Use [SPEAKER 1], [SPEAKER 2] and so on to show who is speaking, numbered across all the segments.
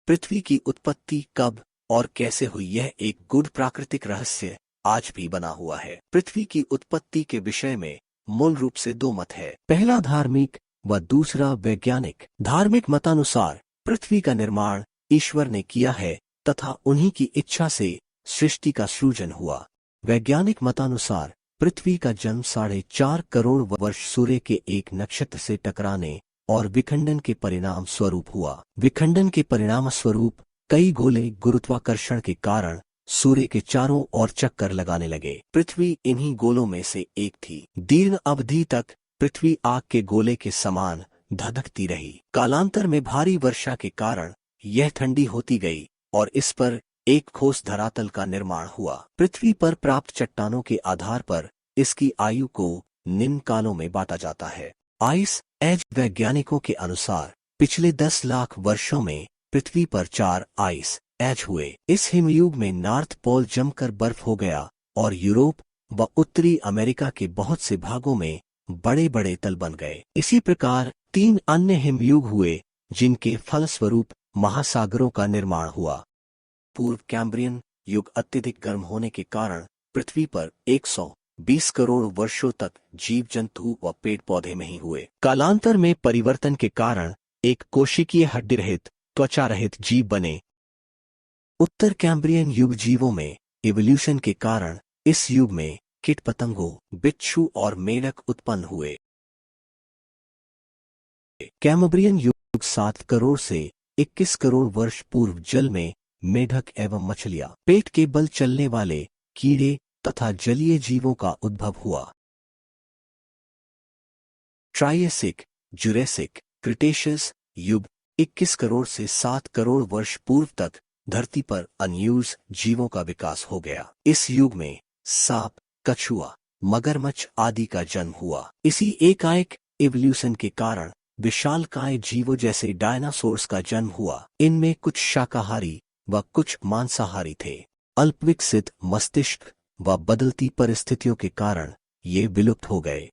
[SPEAKER 1] पृथ्वी की उत्पत्ति कब और कैसे हुई, यह एक गूढ़ प्राकृतिक रहस्य आज भी बना हुआ है। पृथ्वी की उत्पत्ति के विषय में मूल रूप से दो मत है, पहला धार्मिक व दूसरा वैज्ञानिक। धार्मिक मतानुसार पृथ्वी का निर्माण ईश्वर ने किया है तथा उन्हीं की इच्छा से सृष्टि का सृजन हुआ। वैज्ञानिक मतानुसार पृथ्वी का जन्म 4.5 करोड़ वर्ष सूर्य के एक नक्षत्र से टकराने और विखंडन के परिणाम स्वरूप हुआ। विखंडन के परिणाम स्वरूप कई गोले गुरुत्वाकर्षण के कारण सूर्य के चारों ओर चक्कर लगाने लगे। पृथ्वी इन्हीं गोलों में से एक थी। दीर्घ अवधि तक पृथ्वी आग के गोले के समान धधकती रही। कालांतर में भारी वर्षा के कारण यह ठंडी होती गई और इस पर एक ठोस धरातल का निर्माण हुआ। पृथ्वी पर प्राप्त चट्टानों के आधार पर इसकी आयु को निम्न कालों में बांटा जाता है। आइस एज वैज्ञानिकों के अनुसार पिछले 10 लाख वर्षों में पृथ्वी पर 4 आइस एज हुए। इस हिमयुग में नॉर्थ पोल जमकर बर्फ हो गया और यूरोप व उत्तरी अमेरिका के बहुत से भागों में बड़े बड़े तल बन गए। इसी प्रकार 3 अन्य हिमयुग हुए जिनके फलस्वरूप महासागरों का निर्माण हुआ। पूर्व कैम्ब्रियन युग अत्यधिक गर्म होने के कारण पृथ्वी पर 120 करोड़ वर्षों तक जीव जंतु व पेड़ पौधे नहीं हुए। कालांतर में परिवर्तन के कारण एक कोशिकीय हड्डी रहित त्वचा रहित जीव बने। उत्तर कैम्ब्रियन युग जीवों में इवोल्यूशन के कारण इस युग में कीट पतंगों, बिच्छू और मेंढक उत्पन्न हुए। कैम्ब्रियन युग 7 करोड़ से 21 करोड़ वर्ष पूर्व जल में मेढक एवं मछलियां, पेट के बल चलने वाले कीड़े तथा जलीय जीवों का उद्भव हुआ। ट्रायसिक, जुरेसिक, क्रिटेशियस युग 21 करोड़ से 7 करोड़ वर्ष पूर्व तक धरती पर अनयूज जीवों का विकास हो गया। इस युग में सांप, कछुआ, मगरमच्छ आदि का जन्म हुआ। इसी एकाएक इवोल्यूशन के कारण विशालकाय जीवों जैसे डायनासोर्स का जन्म हुआ। इनमें कुछ शाकाहारी व कुछ मांसाहारी थे। अल्पविकसित मस्तिष्क व बदलती परिस्थितियों के कारण ये विलुप्त हो गए।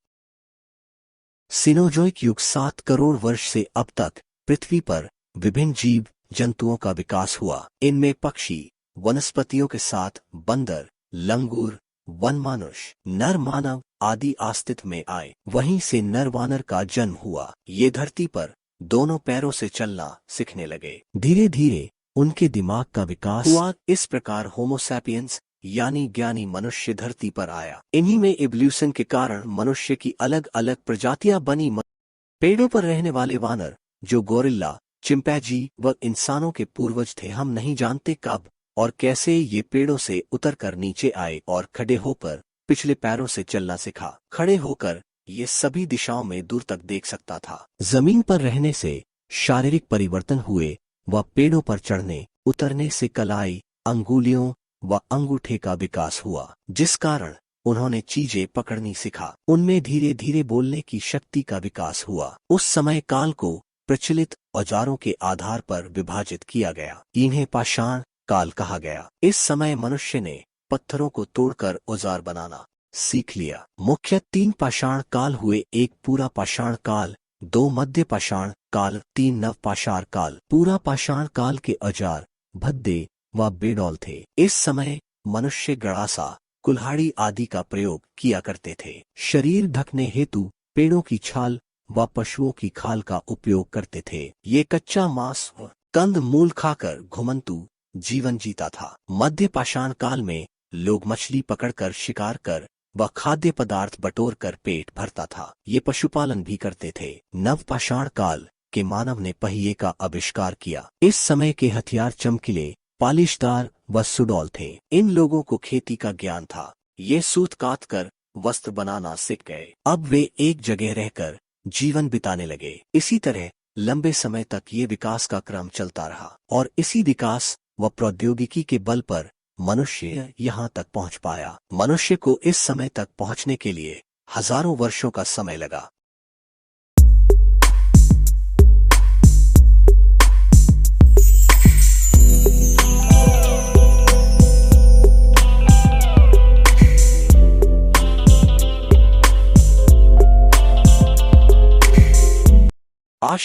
[SPEAKER 1] सिनोजोइक युग 7 करोड़ वर्ष से अब तक पृथ्वी पर विभिन्न जीव जंतुओं का विकास हुआ। इनमें पक्षी, वनस्पतियों के साथ बंदर, लंगूर, वन मनुष्य, नर मानव आदि अस्तित्व में आए। वहीं से नर वानर का जन्म हुआ। ये धरती पर दोनों पैरों से चलना सीखने लगे। धीरे धीरे उनके दिमाग का विकास हुआ। इस प्रकार होमोसैपियंस यानी ज्ञानी मनुष्य धरती पर आया। इन्हीं में इवोल्यूशन के कारण मनुष्य की अलग अलग प्रजातियां बनी। पेड़ों पर रहने वाले वानर जो गोरिल्ला, चिंपैंजी व इंसानों के पूर्वज थे, हम नहीं जानते कब और कैसे ये पेड़ों से उतरकर नीचे आए और खड़े होकर पिछले पैरों से चलना सीखा। खड़े होकर ये सभी दिशाओं में दूर तक देख सकता था। जमीन पर रहने से शारीरिक परिवर्तन हुए व पेड़ों पर चढ़ने उतरने से कलाई, अंगुलियों व अंगूठे का विकास हुआ, जिस कारण उन्होंने चीजें पकड़नी सीखा। उनमें धीरे धीरे बोलने की शक्ति का विकास हुआ। उस समय काल को प्रचलित औजारों के आधार पर विभाजित किया गया। इन्हें पाषाण काल कहा गया। इस समय मनुष्य ने पत्थरों को तोड़कर औजार बनाना सीख लिया। मुख्य 3 पाषाण काल हुए, एक पूरा पाषाण काल, 2 मध्य पाषाण काल, 3 नव पाषाण काल। पूरा पाषाण काल के औजार भद्दे व बेडौल थे। इस समय मनुष्य गड़ासा, कुल्हाड़ी आदि का प्रयोग किया करते थे। शरीर ढकने हेतु पेड़ों की छाल व पशुओं की खाल का उपयोग करते थे। ये कच्चा मांस व कंद मूल खाकर घुमंतु जीवन जीता था। मध्य पाषाण काल में लोग मछली पकड़कर शिकार कर व खाद्य पदार्थ बटोर कर पेट भरता था। ये पशुपालन भी करते थे। नव पाषाण काल के मानव ने पहिए का आविष्कार किया। इस समय के हथियार चमकीले, पालिशदार व सुडौल थे। इन लोगों को खेती का ज्ञान था। ये सूत काट कर वस्त्र बनाना सीख गए। अब वे एक जगह रहकर जीवन बिताने लगे। इसी तरह लंबे समय तक ये विकास का क्रम चलता रहा और इसी विकास व प्रौद्योगिकी के बल पर मनुष्य यहाँ तक पहुँच पाया। मनुष्य को इस समय तक पहुँचने के लिए हजारों वर्षों का समय लगा।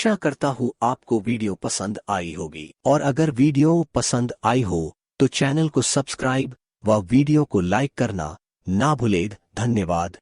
[SPEAKER 1] आशा करता हूँ आपको वीडियो पसंद आई होगी, और अगर वीडियो पसंद आई हो तो चैनल को सब्सक्राइब व वीडियो को लाइक करना ना भूलें। धन्यवाद।